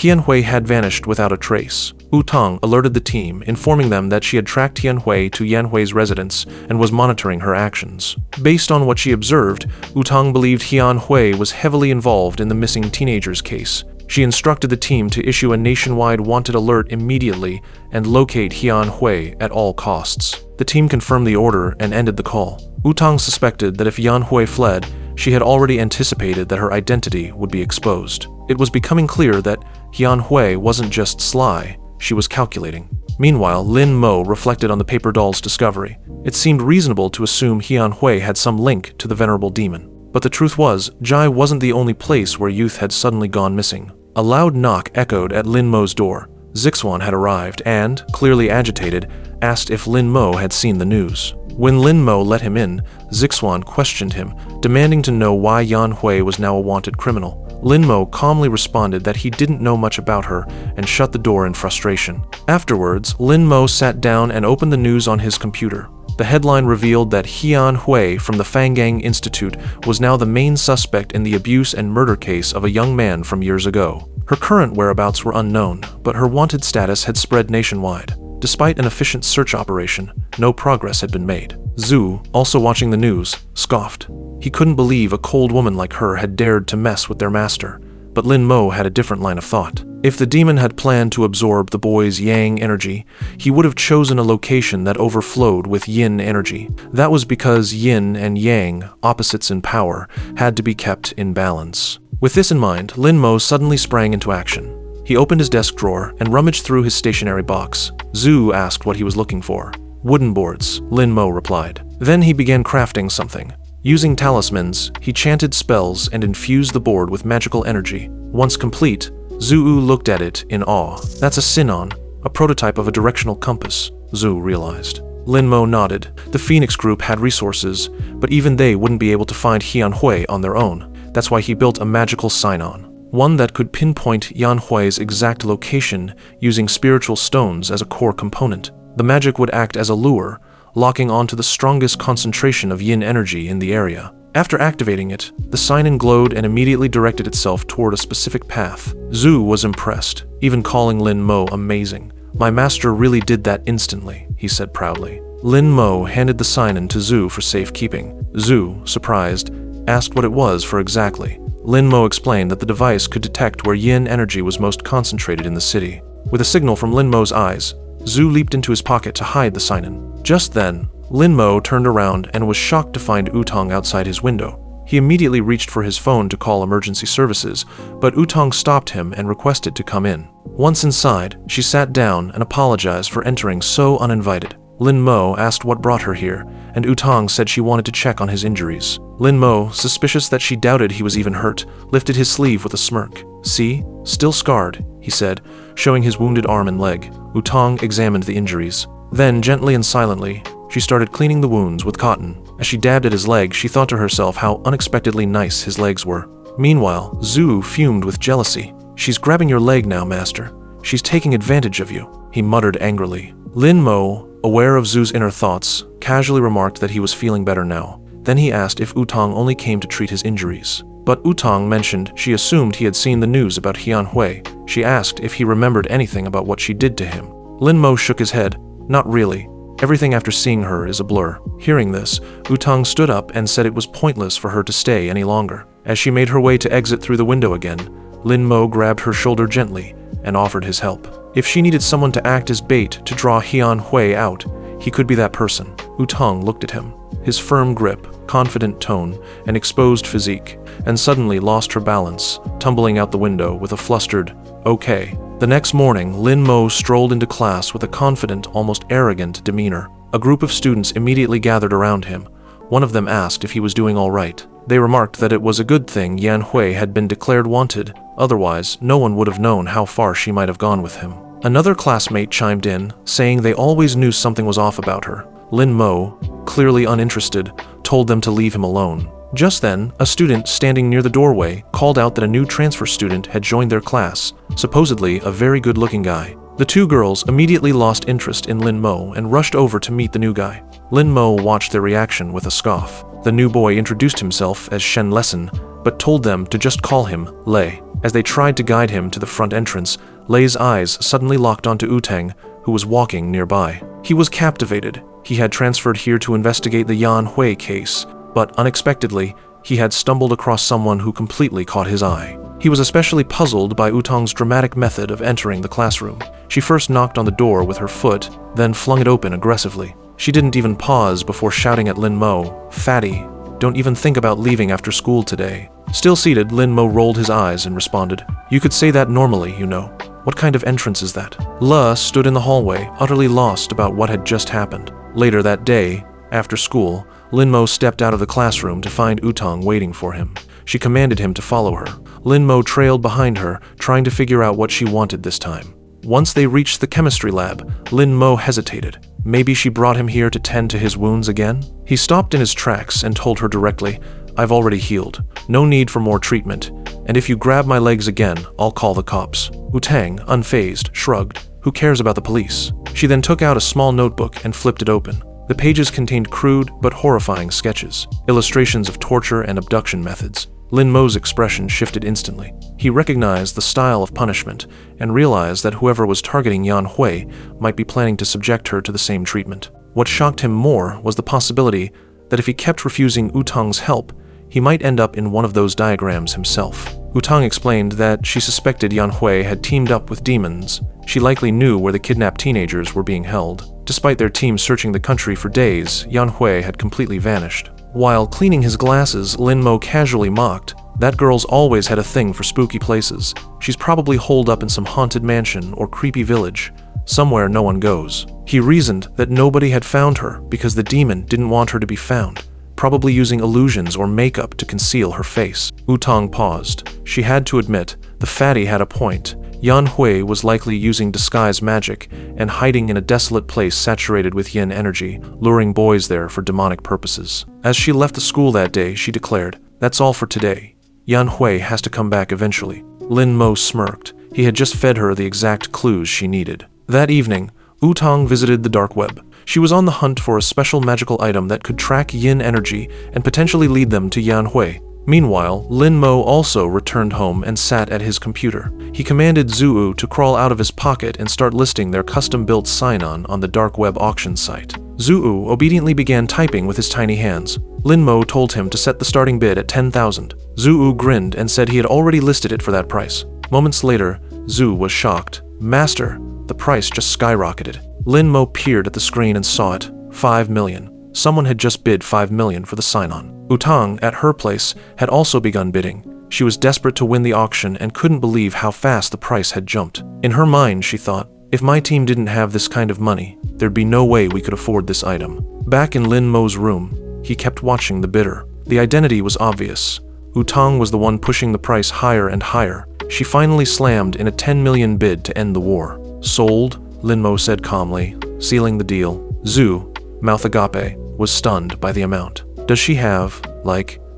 Hui had vanished without a trace. Utang alerted the team, informing them that she had tracked Hui to Hui's residence and was monitoring her actions. Based on what she observed, Utang believed Hui was heavily involved in the missing teenagers case. She instructed the team to issue a nationwide wanted alert immediately and locate Hui at all costs. The team confirmed the order and ended the call. Utang suspected that if Hui fled, she had already anticipated that her identity would be exposed. It was becoming clear that Hui wasn't just sly, she was calculating. Meanwhile, Lin Mo reflected on the paper doll's discovery. It seemed reasonable to assume Hui had some link to the venerable demon. But the truth was, Jai wasn't the only place where youth had suddenly gone missing. A loud knock echoed at Lin Mo's door. Zixuan had arrived and, clearly agitated, asked if Lin Mo had seen the news. When Lin Mo let him in, Zixuan questioned him, demanding to know why Hui was now a wanted criminal. Lin Mo calmly responded that he didn't know much about her and shut the door in frustration. Afterwards, Lin Mo sat down and opened the news on his computer. The headline revealed that Hui from the Fangang Institute was now the main suspect in the abuse and murder case of a young man from years ago. Her current whereabouts were unknown, but her wanted status had spread nationwide. Despite an efficient search operation, no progress had been made. Zhu, also watching the news, scoffed. He couldn't believe a cold woman like her had dared to mess with their master. But Lin Mo had a different line of thought. If the demon had planned to absorb the boy's yang energy, he would have chosen a location that overflowed with yin energy. That was because yin and yang, opposites in power, had to be kept in balance. With this in mind, Lin Mo suddenly sprang into action. He opened his desk drawer and rummaged through his stationery box. Zhu asked what he was looking for. Wooden boards, Lin Mo replied. Then he began crafting something. Using talismans, he chanted spells and infused the board with magical energy. Once complete, Zhu looked at it in awe. That's a Sinon, a prototype of a directional compass, Zhu realized. Lin Mo nodded. The Phoenix Group had resources, but even they wouldn't be able to find Hui on their own. That's why he built a magical Sinon, one that could pinpoint Hui's exact location using spiritual stones as a core component. The magic would act as a lure, locking onto the strongest concentration of yin energy in the area. After activating it, the Sinon glowed and immediately directed itself toward a specific path. Zhu was impressed, even calling Lin Mo amazing. My master really did that instantly, he said proudly. Lin Mo handed the Sinon to Zhu for safekeeping. Zhu, surprised, asked what it was for exactly. Lin Mo explained that the device could detect where yin energy was most concentrated in the city. With a signal from Lin Mo's eyes, Zhu leaped into his pocket to hide the Sinon. Just then, Lin Mo turned around and was shocked to find Utang outside his window. He immediately reached for his phone to call emergency services, but Utang stopped him and requested to come in. Once inside, she sat down and apologized for entering so uninvited. Lin Mo asked what brought her here, and Utang said she wanted to check on his injuries. Lin Mo, suspicious that she doubted he was even hurt, lifted his sleeve with a smirk. See? Still scarred, he said, showing his wounded arm and leg. Utang examined the injuries. Then, gently and silently, she started cleaning the wounds with cotton. As she dabbed at his leg, she thought to herself how unexpectedly nice his legs were. Meanwhile, Zhu fumed with jealousy. She's grabbing your leg now, master. She's taking advantage of you, he muttered angrily. Lin Mo, aware of Zhu's inner thoughts, casually remarked that he was feeling better now. Then he asked if Utang only came to treat his injuries. But Utang mentioned she assumed he had seen the news about Hui. She asked if he remembered anything about what she did to him. Lin Mo shook his head. Not really. Everything after seeing her is a blur. Hearing this, Utang stood up and said it was pointless for her to stay any longer. As she made her way to exit through the window again, Lin Mo grabbed her shoulder gently and offered his help. If she needed someone to act as bait to draw Hui out, he could be that person. Utang looked at him. His firm grip, confident tone, and exposed physique, and suddenly lost her balance, tumbling out the window with a flustered, "Okay." The next morning, Lin Mo strolled into class with a confident, almost arrogant demeanor. A group of students immediately gathered around him. One of them asked if he was doing all right. They remarked that it was a good thing Hui had been declared wanted, otherwise no one would have known how far she might have gone with him. Another classmate chimed in, saying they always knew something was off about her. Lin Mo, clearly uninterested, told them to leave him alone. Just then, a student standing near the doorway called out that a new transfer student had joined their class, supposedly a very good-looking guy. The two girls immediately lost interest in Lin Mo and rushed over to meet the new guy. Lin Mo watched their reaction with a scoff. The new boy introduced himself as Shen Lesson, but told them to just call him Lei. As they tried to guide him to the front entrance, Lei's eyes suddenly locked onto Utang, who was walking nearby. He was captivated. He had transferred here to investigate the Yanhui case, but unexpectedly, he had stumbled across someone who completely caught his eye. He was especially puzzled by Utang's dramatic method of entering the classroom. She first knocked on the door with her foot, then flung it open aggressively. She didn't even pause before shouting at Lin Mo, "Fatty, don't even think about leaving after school today." Still seated, Lin Mo rolled his eyes and responded, "You could say that normally, you know. What kind of entrance is that?" Le stood in the hallway, utterly lost about what had just happened. Later that day, after school, Lin Mo stepped out of the classroom to find Utang waiting for him. She commanded him to follow her. Lin Mo trailed behind her, trying to figure out what she wanted this time. Once they reached the chemistry lab, Lin Mo hesitated. Maybe she brought him here to tend to his wounds again? He stopped in his tracks and told her directly, "I've already healed. No need for more treatment. And if you grab my legs again, I'll call the cops." Utang, unfazed, shrugged. Who cares about the police? She then took out a small notebook and flipped it open. The pages contained crude but horrifying sketches, illustrations of torture and abduction methods. Lin Mo's expression shifted instantly. He recognized the style of punishment and realized that whoever was targeting Yanhui might be planning to subject her to the same treatment. What shocked him more was the possibility that if he kept refusing Utang's help, he might end up in one of those diagrams himself. Utang explained that she suspected Yanhui had teamed up with demons. She likely knew where the kidnapped teenagers were being held. Despite their team searching the country for days, Yanhui had completely vanished. While cleaning his glasses, Lin Mo casually mocked, "That girl's always had a thing for spooky places. She's probably holed up in some haunted mansion or creepy village, somewhere no one goes." He reasoned that nobody had found her because the demon didn't want her to be found, probably using illusions or makeup to conceal her face. Utang paused. She had to admit, the fatty had a point. Yanhui was likely using disguise magic and hiding in a desolate place saturated with yin energy, luring boys there for demonic purposes. As she left the school that day, she declared, "That's all for today. Yanhui has to come back eventually." Lin Mo smirked. He had just fed her the exact clues she needed. That evening, Utang visited the dark web. She was on the hunt for a special magical item that could track yin energy and potentially lead them to Yanhui. Meanwhile, Lin Mo also returned home and sat at his computer. He commanded Zuu to crawl out of his pocket and start listing their custom-built sign-on the dark web auction site. Zuu obediently began typing with his tiny hands. Lin Mo told him to set the starting bid at 10,000. Zuu grinned and said he had already listed it for that price. Moments later, Zuu was shocked. "Master, the price just skyrocketed." Lin Mo peered at the screen and saw it. 5 million. Someone had just bid 5 million for the sign-on. Utang, at her place, had also begun bidding. She was desperate to win the auction and couldn't believe how fast the price had jumped. In her mind, she thought, if my team didn't have this kind of money, there'd be no way we could afford this item. Back in Lin Mo's room, he kept watching the bidder. The identity was obvious. Utang was the one pushing the price higher and higher. She finally slammed in a 10 million bid to end the war. "Sold," Lin Mo said calmly, sealing the deal. Zhu, mouth agape, was stunned by the amount. Does she have,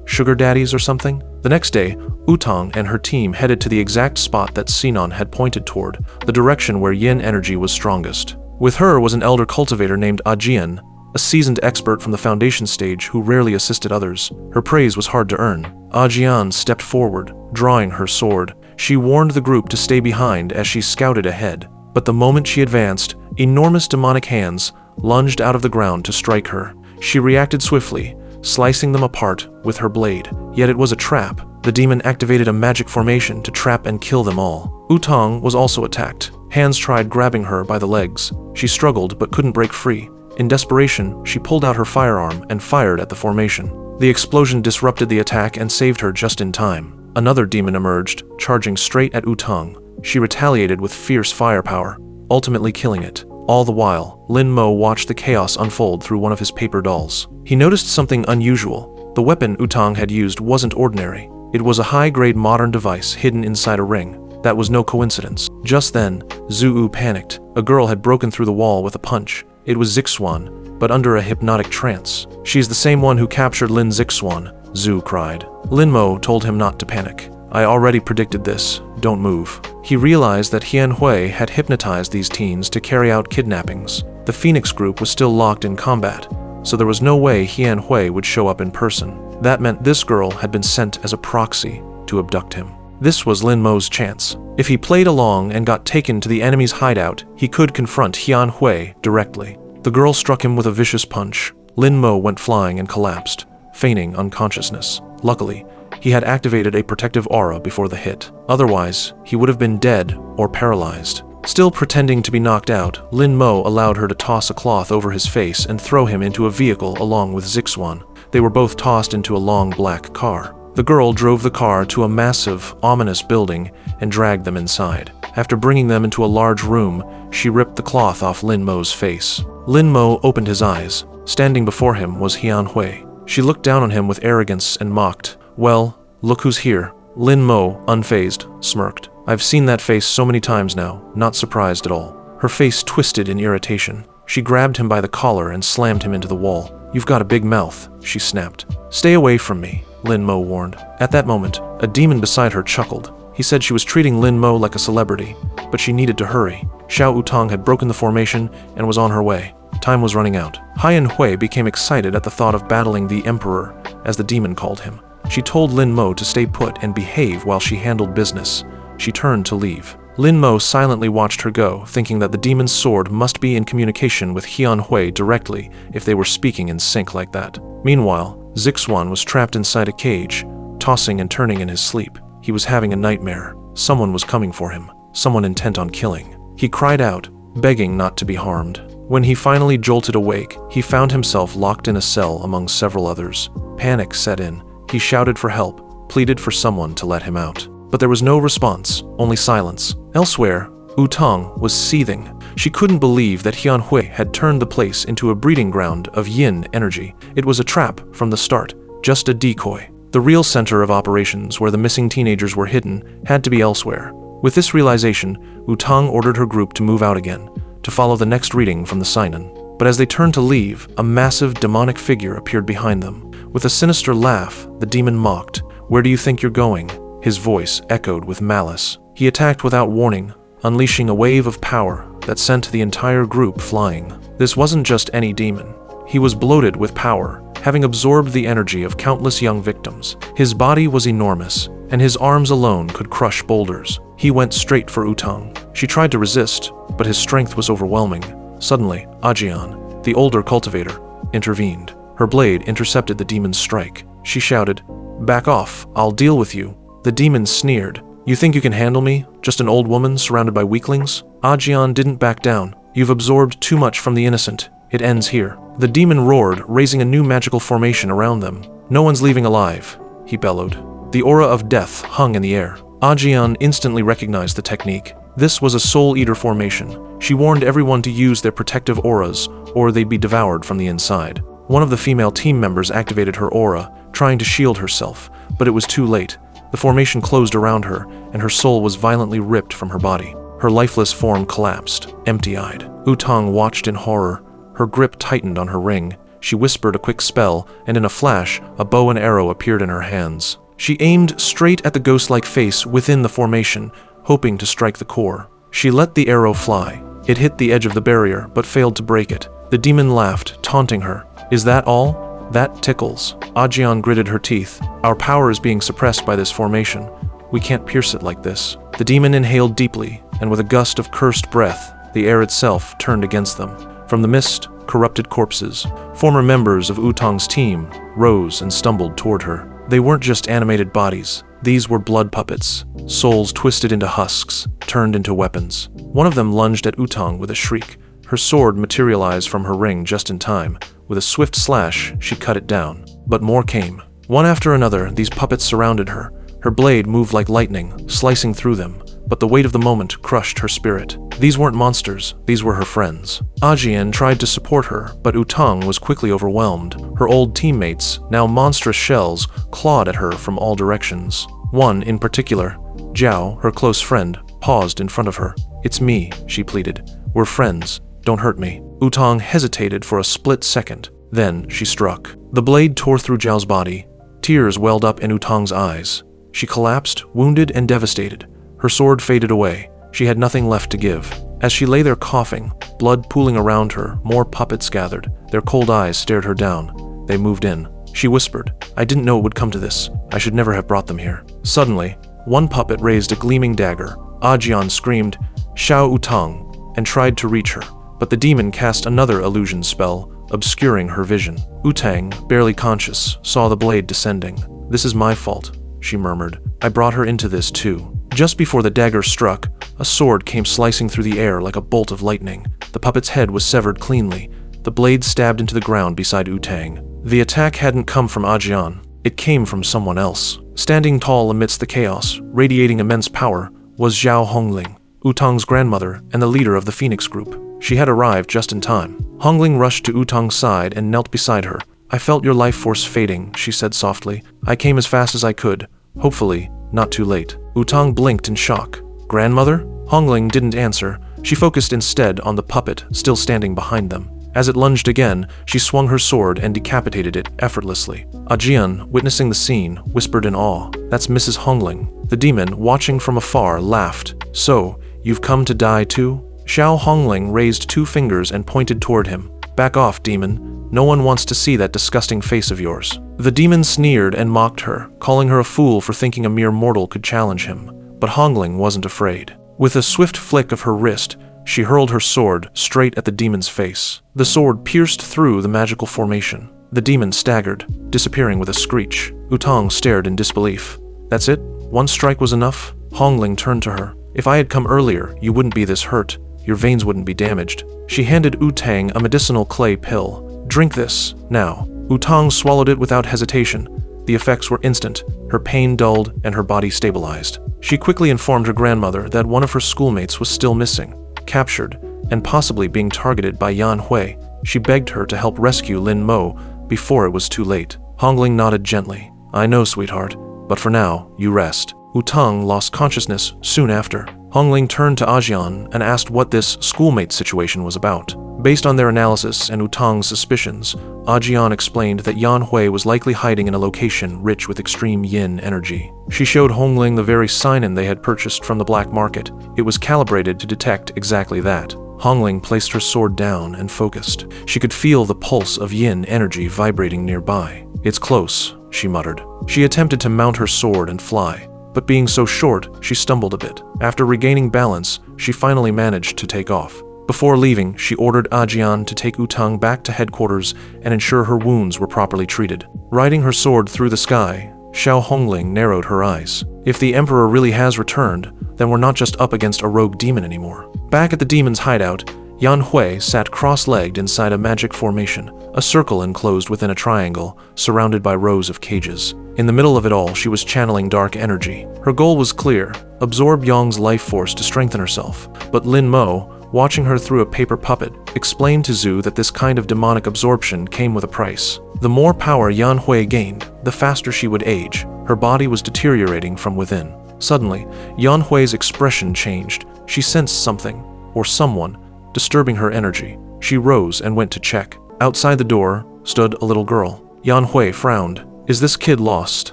sugar daddies or something? The next day, Utang and her team headed to the exact spot that Sinon had pointed toward, the direction where yin energy was strongest. With her was an elder cultivator named Ajian, a seasoned expert from the foundation stage who rarely assisted others. Her praise was hard to earn. Ajian stepped forward, drawing her sword. She warned the group to stay behind as she scouted ahead. But the moment she advanced, enormous demonic hands lunged out of the ground to strike her. She reacted swiftly, slicing them apart with her blade. Yet it was a trap. The demon activated a magic formation to trap and kill them all. Utang was also attacked. Hands tried grabbing her by the legs. She struggled but couldn't break free. In desperation, she pulled out her firearm and fired at the formation. The explosion disrupted the attack and saved her just in time. Another demon emerged, charging straight at Utang. She retaliated with fierce firepower, ultimately killing it. All the while, Lin Mo watched the chaos unfold through one of his paper dolls. He noticed something unusual. The weapon Utang had used wasn't ordinary. It was a high-grade modern device hidden inside a ring. That was no coincidence. Just then, Zuu panicked. A girl had broken through the wall with a punch. It was Zixuan, but under a hypnotic trance. "She's the same one who captured Lin Zixuan," Zuu cried. Lin Mo told him not to panic. "I already predicted this. Don't move." He realized that Yanhui had hypnotized these teens to carry out kidnappings. The Phoenix group was still locked in combat, so there was no way Yanhui would show up in person. That meant this girl had been sent as a proxy to abduct him. This was Lin Mo's chance. If he played along and got taken to the enemy's hideout, he could confront Hianhui directly. The girl struck him with a vicious punch. Lin Mo went flying and collapsed, feigning unconsciousness. Luckily, he had activated a protective aura before the hit. Otherwise, he would have been dead or paralyzed. Still pretending to be knocked out, Lin Mo allowed her to toss a cloth over his face and throw him into a vehicle along with Zixuan. They were both tossed into a long black car. The girl drove the car to a massive, ominous building and dragged them inside. After bringing them into a large room, she ripped the cloth off Lin Mo's face. Lin Mo opened his eyes. Standing before him was Hianhui. She looked down on him with arrogance and mocked. "Well, look who's here." Lin Mo, unfazed, smirked. "I've seen that face so many times now, not surprised at all." Her face twisted in irritation. She grabbed him by the collar and slammed him into the wall. "You've got a big mouth," she snapped. "Stay away from me," Lin Mo warned. At that moment, a demon beside her chuckled. He said she was treating Lin Mo like a celebrity, but she needed to hurry. Xiao Utang had broken the formation and was on her way. Time was running out. Hianhui became excited at the thought of battling the Emperor, as the demon called him. She told Lin Mo to stay put and behave while she handled business. She turned to leave. Lin Mo silently watched her go, thinking that the demon's sword must be in communication with Hianhui directly if they were speaking in sync like that. Meanwhile, Zixuan was trapped inside a cage, tossing and turning in his sleep. He was having a nightmare. Someone was coming for him, someone intent on killing. He cried out, begging not to be harmed. When he finally jolted awake, he found himself locked in a cell among several others. Panic set in. He shouted for help, pleaded for someone to let him out. But there was no response, only silence. Elsewhere, Utang was seething. She couldn't believe that Hianhui had turned the place into a breeding ground of yin energy. It was a trap from the start, just a decoy. The real center of operations, where the missing teenagers were hidden, had to be elsewhere. With this realization, Utang ordered her group to move out again, to follow the next reading from the Sinan. But as they turned to leave, a massive demonic figure appeared behind them. With a sinister laugh, the demon mocked. "Where do you think you're going?" His voice echoed with malice. He attacked without warning, unleashing a wave of power that sent the entire group flying. This wasn't just any demon. He was bloated with power, having absorbed the energy of countless young victims. His body was enormous, and his arms alone could crush boulders. He went straight for Utang. She tried to resist, but his strength was overwhelming. Suddenly, Ajian, the older cultivator, intervened. Her blade intercepted the demon's strike. She shouted, "Back off, I'll deal with you." The demon sneered. "You think you can handle me? Just an old woman surrounded by weaklings?" Ajian didn't back down. "You've absorbed too much from the innocent. It ends here." The demon roared, raising a new magical formation around them. "No one's leaving alive," he bellowed. The aura of death hung in the air. Ajian instantly recognized the technique. This was a Soul Eater formation. She warned everyone to use their protective auras, or they'd be devoured from the inside. One of the female team members activated her aura, trying to shield herself, but it was too late. The formation closed around her, and her soul was violently ripped from her body. Her lifeless form collapsed, empty-eyed. Utang watched in horror. Her grip tightened on her ring. She whispered a quick spell, and in a flash, a bow and arrow appeared in her hands. She aimed straight at the ghost-like face within the formation, hoping to strike the core. She let the arrow fly. It hit the edge of the barrier, but failed to break it. The demon laughed, taunting her. "Is that all? That tickles." Ajian gritted her teeth. "Our power is being suppressed by this formation. We can't pierce it like this." The demon inhaled deeply, and with a gust of cursed breath, the air itself turned against them. From the mist, corrupted corpses, former members of Utang's team, rose and stumbled toward her. They weren't just animated bodies. These were blood puppets, souls twisted into husks, turned into weapons. One of them lunged at Utang with a shriek. Her sword materialized from her ring just in time. With a swift slash, she cut it down. But more came. One after another, these puppets surrounded her. Her blade moved like lightning, slicing through them, but the weight of the moment crushed her spirit. These weren't monsters, these were her friends. Ajian tried to support her, but Utang was quickly overwhelmed. Her old teammates, now monstrous shells, clawed at her from all directions. One in particular, Zhao, her close friend, paused in front of her. "It's me," she pleaded. "We're friends. Don't hurt me." Utang hesitated for a split second. Then she struck. The blade tore through Zhao's body. Tears welled up in Utang's eyes. She collapsed, wounded and devastated. Her sword faded away. She had nothing left to give. As she lay there coughing, blood pooling around her, more puppets gathered. Their cold eyes stared her down. They moved in. She whispered, "I didn't know it would come to this. I should never have brought them here." Suddenly, One puppet raised a gleaming dagger. Ajian screamed, "Xiao Utang," and tried to reach her, but the demon cast another illusion spell, obscuring her vision. Utang, barely conscious, saw the blade descending. "This is my fault," she murmured. "I brought her into this too." Just before the dagger struck, a sword came slicing through the air like a bolt of lightning. The puppet's head was severed cleanly. The blade stabbed into the ground beside Utang. The attack hadn't come from Ajian. It came from someone else. Standing tall amidst the chaos, radiating immense power, was Zhao Hongling, Utang's grandmother and the leader of the Phoenix group. She had arrived just in time. Hongling rushed to Utang's side and knelt beside her. "I felt your life force fading," she said softly. "I came as fast as I could. Hopefully, not too late." Utang blinked in shock. "Grandmother?" Hongling didn't answer. She focused instead on the puppet still standing behind them. As it lunged again, she swung her sword and decapitated it effortlessly. Ajian, witnessing the scene, whispered in awe, "That's Mrs. Hongling." The demon, watching from afar, laughed. "So, you've come to die too?" Xiao Hongling raised 2 fingers and pointed toward him. "Back off, demon. No one wants to see that disgusting face of yours." The demon sneered and mocked her, calling her a fool for thinking a mere mortal could challenge him. But Hongling wasn't afraid. With a swift flick of her wrist, she hurled her sword straight at the demon's face. The sword pierced through the magical formation. The demon staggered, disappearing with a screech. Utang stared in disbelief. "That's it? One strike was enough?" Hongling turned to her. "If I had come earlier, you wouldn't be this hurt. Your veins wouldn't be damaged." She handed Utang a medicinal clay pill. "Drink this, now." Utang swallowed it without hesitation. The effects were instant. Her pain dulled and her body stabilized. She quickly informed her grandmother that one of her schoolmates was still missing, captured, and possibly being targeted by Yan Hui. She begged her to help rescue Lin Mo before it was too late. Hongling nodded gently. "I know, sweetheart, but for now, you rest." Utang lost consciousness soon after. Hongling turned to Ajian and asked what this schoolmate situation was about. Based on their analysis and Utang's suspicions, Ajian explained that Yan Hui was likely hiding in a location rich with extreme yin energy. She showed Hongling the very sign-in they had purchased from the black market. It was calibrated to detect exactly that. Hongling placed her sword down and focused. She could feel the pulse of yin energy vibrating nearby. "It's close," she muttered. She attempted to mount her sword and fly, but being so short, she stumbled a bit. After regaining balance, she finally managed to take off. Before leaving, she ordered Ajian to take Utang back to headquarters and ensure her wounds were properly treated. Riding her sword through the sky, Xiao Hongling narrowed her eyes. If the Emperor really has returned, then we're not just up against a rogue demon anymore. Back at the demon's hideout, Yan Hui sat cross-legged inside a magic formation, a circle enclosed within a triangle, surrounded by rows of cages. In the middle of it all, she was channeling dark energy. Her goal was clear: absorb Yang's life force to strengthen herself. But Lin Mo, watching her through a paper puppet, explained to Zhu that this kind of demonic absorption came with a price. The more power Yan Hui gained, the faster she would age. Her body was deteriorating from within. Suddenly, Yan Hui's expression changed. She sensed something, or someone, disturbing her energy. She rose and went to check. Outside the door stood a little girl. Yan Hui frowned. "Is this kid lost?"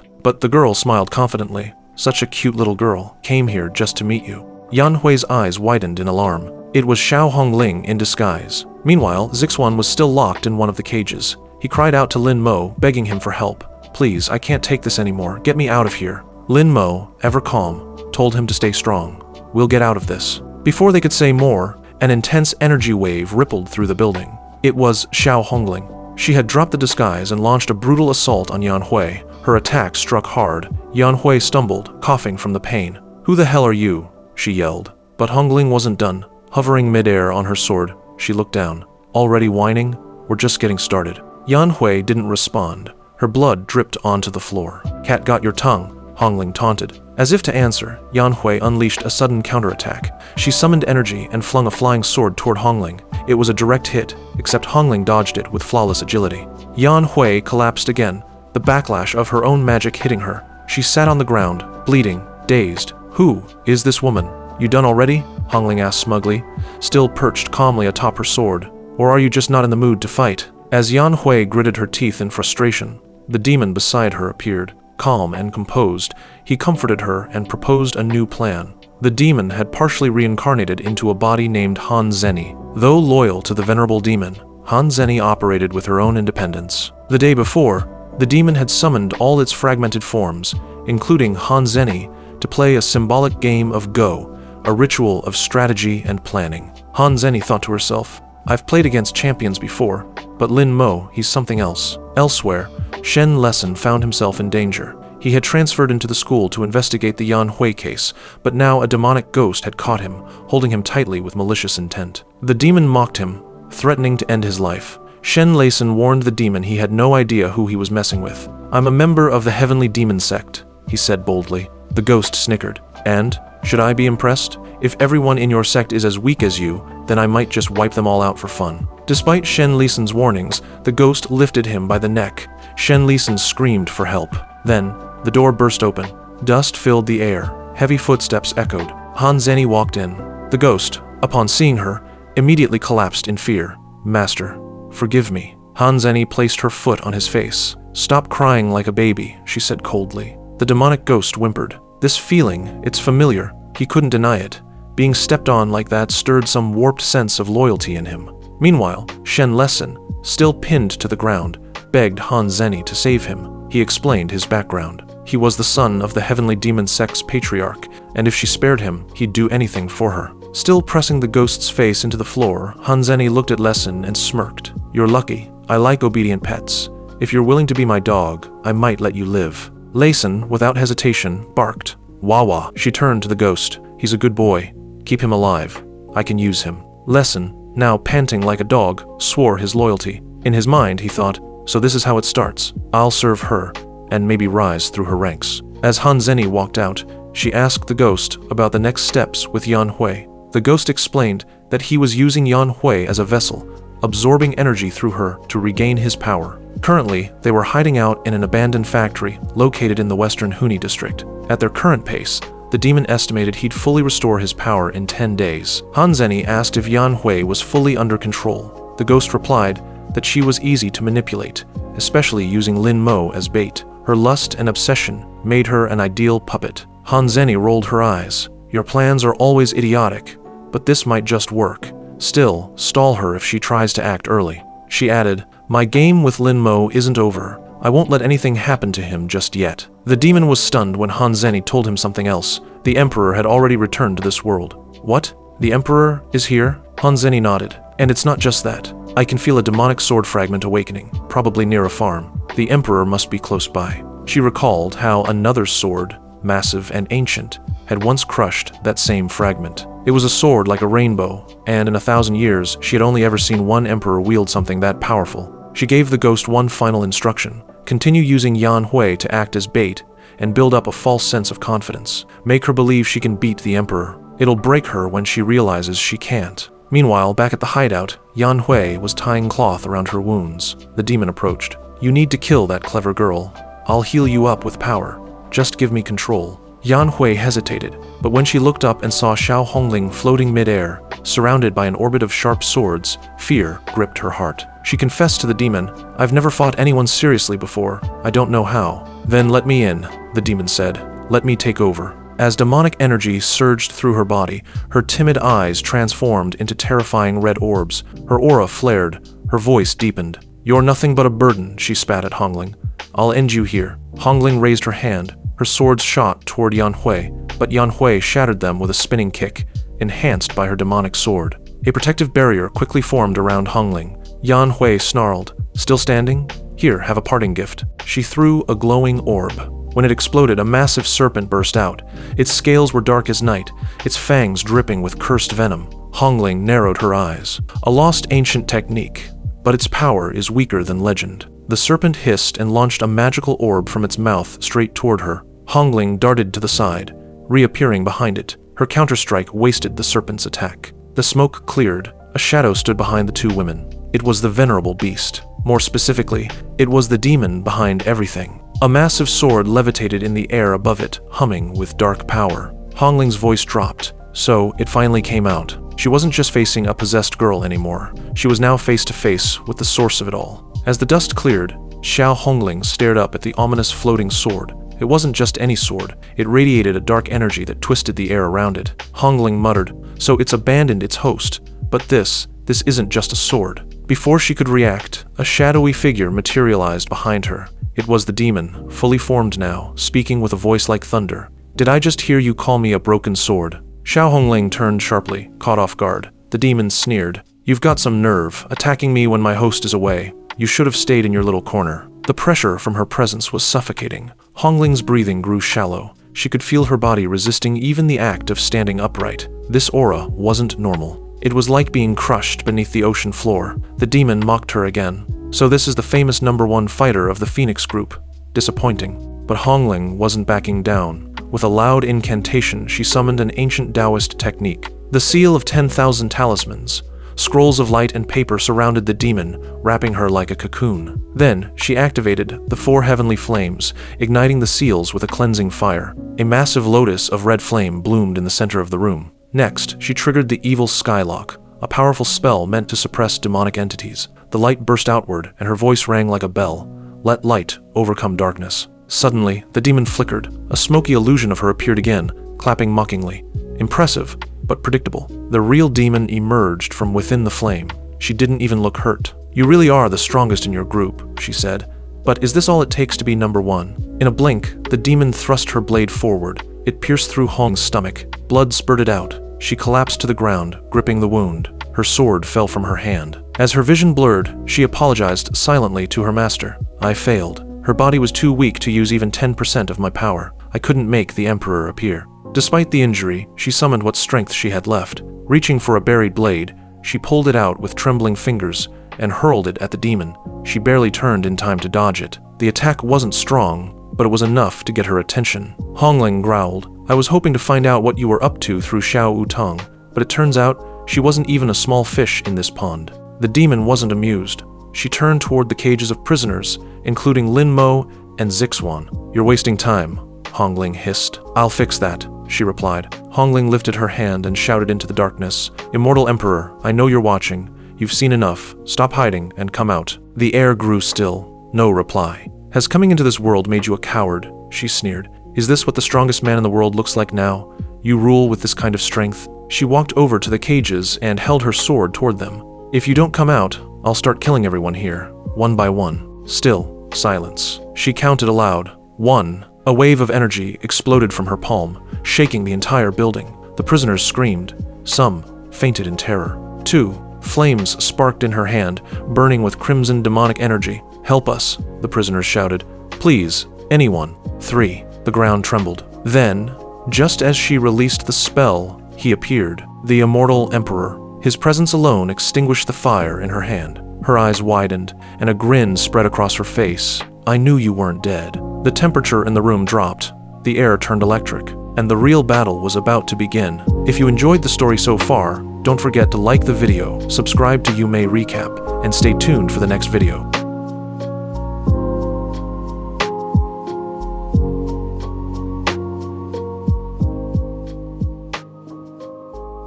But the girl smiled confidently. "Such a cute little girl. Came here just to meet you." Yan Hui's eyes widened in alarm. It was Xiao Hongling in disguise. Meanwhile, Zixuan was still locked in one of the cages. He cried out to Lin Mo, begging him for help. "Please, I can't take this anymore. Get me out of here." Lin Mo, ever calm, told him to stay strong. "We'll get out of this." Before they could say more, an intense energy wave rippled through the building. It was Xiao Hongling. She had dropped the disguise and launched a brutal assault on Yan Hui. Her attack struck hard. Yan Hui stumbled, coughing from the pain. "Who the hell are you?" she yelled. But Hongling wasn't done. Hovering midair on her sword, she looked down. "Already whining? We're just getting started." Yan Hui didn't respond. Her blood dripped onto the floor. "Cat got your tongue," Hongling taunted. As if to answer, Yan Hui unleashed a sudden counterattack. She summoned energy and flung a flying sword toward Hongling. It was a direct hit, except Hongling dodged it with flawless agility. Yan Hui collapsed again, the backlash of her own magic hitting her. She sat on the ground, bleeding, dazed. "Who is this woman? You done already?" Hongling asked smugly, still perched calmly atop her sword. "Or are you just not in the mood to fight?" As Yan Hui gritted her teeth in frustration, the demon beside her appeared. Calm and composed, he comforted her and proposed a new plan. The demon had partially reincarnated into a body named Han Zeni. Though loyal to the venerable demon, Han Zeni operated with her own independence. The day before, the demon had summoned all its fragmented forms, including Han Zeni, to play a symbolic game of Go, a ritual of strategy and planning. Han Zhenyi thought to herself, I've played against champions before, but Lin Mo, he's something else. Elsewhere, Shen Lesson found himself in danger. He had transferred into the school to investigate the Yan Hui case, but now a demonic ghost had caught him, holding him tightly with malicious intent. The demon mocked him, threatening to end his life. Shen Lesson warned the demon he had no idea who he was messing with. I'm a member of the Heavenly Demon Sect, he said boldly. The ghost snickered. And, should I be impressed? If everyone in your sect is as weak as you, then I might just wipe them all out for fun. Despite Shen Lesson's warnings, the ghost lifted him by the neck. Shen Lesson screamed for help. Then, the door burst open. Dust filled the air. Heavy footsteps echoed. Han Zhenyi walked in. The ghost, upon seeing her, immediately collapsed in fear. Master, forgive me. Han Zhenyi placed her foot on his face. Stop crying like a baby, she said coldly. The demonic ghost whimpered. This feeling, it's familiar. He couldn't deny it. Being stepped on like that stirred some warped sense of loyalty in him. Meanwhile, Shen Lesson, still pinned to the ground, begged Han Zhenyi to save him. He explained his background. He was the son of the Heavenly Demon Sect's patriarch, and if she spared him, he'd do anything for her. Still pressing the ghost's face into the floor, Han Zhenyi looked at Lesson and smirked. You're lucky. I like obedient pets. If you're willing to be my dog, I might let you live. Lesson, without hesitation, barked. Wawa. She turned to the ghost. He's a good boy. Keep him alive. I can use him. Lesson, now panting like a dog, swore his loyalty. In his mind, he thought, so this is how it starts. I'll serve her, and maybe rise through her ranks. As Han Zhenyi walked out, she asked the ghost about the next steps with Yan Hui. The ghost explained that he was using Yan Hui as a vessel, absorbing energy through her to regain his power. Currently, they were hiding out in an abandoned factory located in the western Huni district. At their current pace, the demon estimated he'd fully restore his power in 10 days. Han Zhenyi asked if Yan Hui was fully under control. The ghost replied that she was easy to manipulate, especially using Lin Mo as bait. Her lust and obsession made her an ideal puppet. Han Zhenyi rolled her eyes. Your plans are always idiotic, but this might just work. Still, stall her if she tries to act early. She added, my game with Lin Mo isn't over. I won't let anything happen to him just yet. The demon was stunned when Han Zhenyi told him something else. The Emperor had already returned to this world. What? The Emperor is here? Han Zhenyi nodded. And it's not just that. I can feel a demonic sword fragment awakening, probably near a farm. The Emperor must be close by. She recalled how another sword, massive and ancient, had once crushed that same fragment. It was a sword like a rainbow, and in 1,000 years, she had only ever seen one emperor wield something that powerful. She gave the ghost one final instruction. Continue using Yan Hui to act as bait and build up a false sense of confidence. Make her believe she can beat the emperor. It'll break her when she realizes she can't. Meanwhile, back at the hideout, Yan Hui was tying cloth around her wounds. The demon approached. You need to kill that clever girl. I'll heal you up with power. Just give me control. Yan Hui hesitated, but when she looked up and saw Xiao Hongling floating mid-air, surrounded by an orbit of sharp swords, fear gripped her heart. She confessed to the demon, I've never fought anyone seriously before. I don't know how. Then let me in, the demon said. Let me take over. As demonic energy surged through her body, her timid eyes transformed into terrifying red orbs. Her aura flared. Her voice deepened. You're nothing but a burden, she spat at Hongling. I'll end you here. Hongling raised her hand. Her swords shot toward Yan Hui, but Yan Hui shattered them with a spinning kick, enhanced by her demonic sword. A protective barrier quickly formed around Hongling. Yan Hui snarled. Still standing? Here, have a parting gift. She threw a glowing orb. When it exploded, a massive serpent burst out. Its scales were dark as night, its fangs dripping with cursed venom. Hongling narrowed her eyes. A lost ancient technique, but its power is weaker than legend. The serpent hissed and launched a magical orb from its mouth straight toward her. Hongling darted to the side, reappearing behind it. Her counterstrike wasted the serpent's attack. The smoke cleared. A shadow stood behind the two women. It was the venerable beast. More specifically, it was the demon behind everything. A massive sword levitated in the air above it, humming with dark power. Hongling's voice dropped. So, it finally came out. She wasn't just facing a possessed girl anymore. She was now face to face with the source of it all. As the dust cleared, Xiao Hongling stared up at the ominous floating sword. It wasn't just any sword. It radiated a dark energy that twisted the air around it. Hongling muttered, so it's abandoned its host. But this isn't just a sword. Before she could react, a shadowy figure materialized behind her. It was the demon, fully formed now, speaking with a voice like thunder. Did I just hear you call me a broken sword? Xiao Hongling turned sharply, caught off guard. The demon sneered. You've got some nerve, attacking me when my host is away. You should have stayed in your little corner. The pressure from her presence was suffocating. Hongling's breathing grew shallow. She could feel her body resisting even the act of standing upright. This aura wasn't normal. It was like being crushed beneath the ocean floor. The demon mocked her again. So this is the famous #1 fighter of the Phoenix group. Disappointing. But Hongling wasn't backing down. With a loud incantation, she summoned an ancient Taoist technique. The seal of 10,000 talismans. Scrolls of light and paper surrounded the demon, wrapping her like a cocoon. Then, she activated the 4 heavenly flames, igniting the seals with a cleansing fire. A massive lotus of red flame bloomed in the center of the room. Next, she triggered the evil skylock, a powerful spell meant to suppress demonic entities. The light burst outward, and her voice rang like a bell. Let light overcome darkness. Suddenly, the demon flickered. A smoky illusion of her appeared again, clapping mockingly. Impressive, but predictable. The real demon emerged from within the flame. She didn't even look hurt. You really are the strongest in your group, she said. But is this all it takes to be #1? In a blink, the demon thrust her blade forward. It pierced through Hong's stomach. Blood spurted out. She collapsed to the ground, gripping the wound. Her sword fell from her hand. As her vision blurred, she apologized silently to her master. I failed. Her body was too weak to use even 10% of my power. I couldn't make the Emperor appear. Despite the injury, she summoned what strength she had left. Reaching for a buried blade, she pulled it out with trembling fingers and hurled it at the demon. She barely turned in time to dodge it. The attack wasn't strong, but it was enough to get her attention. Hongling growled. I was hoping to find out what you were up to through Xiao Utang, but it turns out she wasn't even a small fish in this pond. The demon wasn't amused. She turned toward the cages of prisoners, including Lin Mo and Zixuan. You're wasting time, Hongling hissed. I'll fix that, she replied. Hongling lifted her hand and shouted into the darkness. Immortal Emperor, I know you're watching. You've seen enough. Stop hiding and come out. The air grew still. No reply. Has coming into this world made you a coward? She sneered. Is this what the strongest man in the world looks like now? You rule with this kind of strength? She walked over to the cages and held her sword toward them. If you don't come out, I'll start killing everyone here, one by one. Still, silence. She counted aloud. 1. A wave of energy exploded from her palm, shaking the entire building. The prisoners screamed. Some fainted in terror. 2. Flames sparked in her hand, burning with crimson demonic energy. Help us, the prisoners shouted. Please, anyone. 3. The ground trembled. Then, just as she released the spell, he appeared, the immortal Emperor. His presence alone extinguished the fire in her hand. Her eyes widened, and a grin spread across her face. I knew you weren't dead. The temperature in the room dropped. The air turned electric, and the real battle was about to begin. If you enjoyed the story so far, don't forget to like the video, subscribe to You May Recap, and stay tuned for the next video.